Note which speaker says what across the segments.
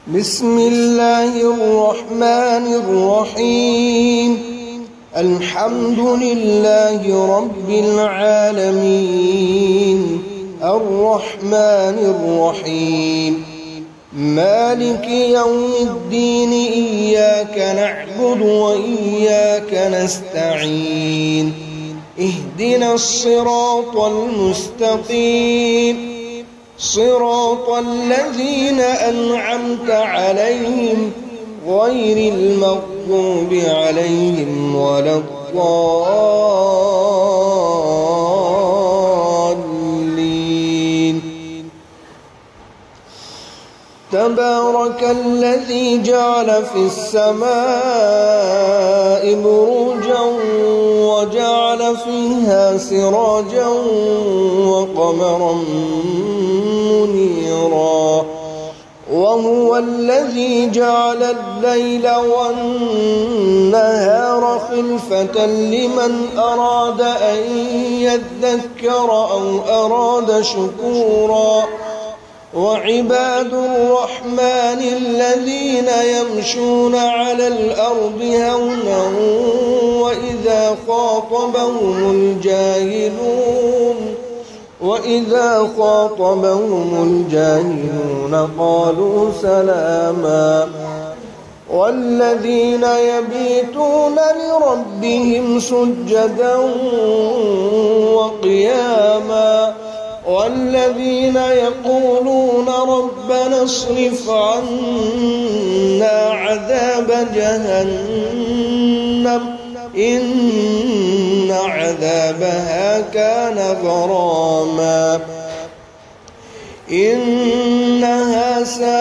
Speaker 1: بسم الله الرحمن الرحيم. الحمد لله رب العالمين، الرحمن الرحيم، مالك يوم الدين، إياك نعبد وإياك نستعين، اهدنا الصراط المستقيم، صراط الذين أنعمت عليهم غير المغضوب عليهم ولا الضالين. تبارك الذي جعل في السماء بروجا وجعل فيها سراجا وقمرا منيرا، وهو الذي جعل الليل والنهار خلفة لمن أراد أن يذكر أو أراد شكورا. وعباد الرحمن الذين يمشون على الأرض هونا وإذا خاطبهم الجاهلون قالوا سلاما. والذين يبيتون لربهم سجدا وقياما، والذين يقولون ربنا اصرف عنا عذاب جهنم إن عذابها كان غراما، إنها ساءت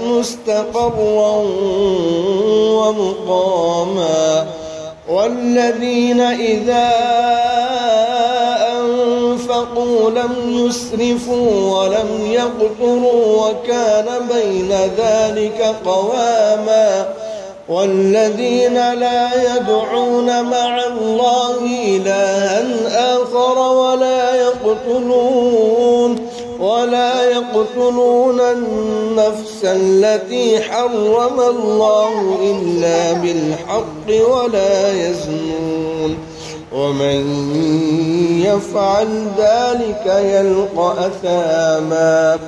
Speaker 1: مستقرا ومقاما. والذين إذا أنفقوا لم يسرفوا ولم يقتروا وكان بين ذلك قواما. والذين لا يدعون مع الله إلها آخر ولا يقتلون النفس التي حرم الله إلا بالحق ولا يزنون، ومن يفعل ذلك يلقى أثاما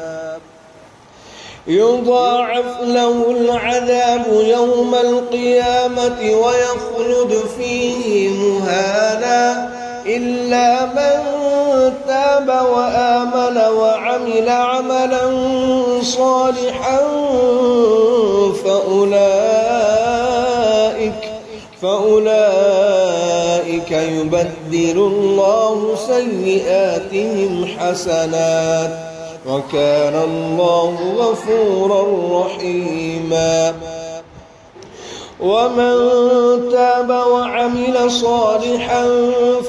Speaker 1: يضاعف له العذاب يوم القيامة ويخلد فيه مهانا، إلا من تاب وآمن وعمل عملا صالحا فأولئك يبدل الله سيئاتهم حسنات، وكان الله غفورا رحيما. ومن تاب وعمل صالحا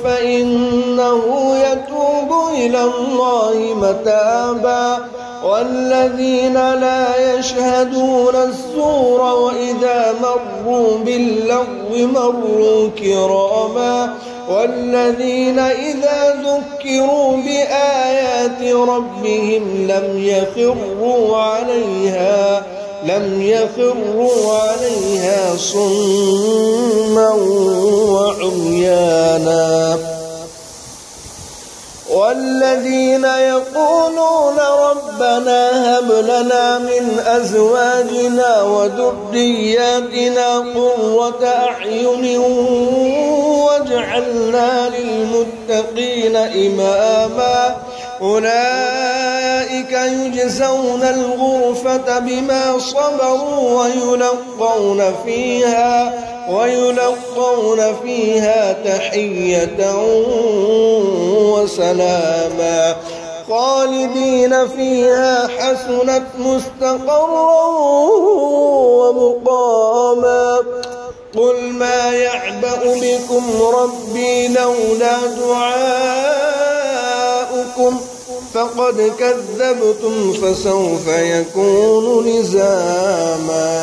Speaker 1: فإنه يتوب إلى الله متابا. والذين لا يشهدون الزور وإذا مروا باللغو مروا كراما. والذين إذا ذكروا بآيات ربهم لم يخروا عليها صما وعميانا. والذين يقولون ربنا هب لنا من أزواجنا وذرياتنا قرة أعين واجعلنا للمتقين إماما. أولئك يجزون الغرفة بما صبروا ويلقون فيها تحية وسلاما، خالدين فيها حسنت مستقرا ومقاما. قل ما يعبأ بكم ربي لولا دعاؤكم فقد كذبتم فسوف يكون لزاما.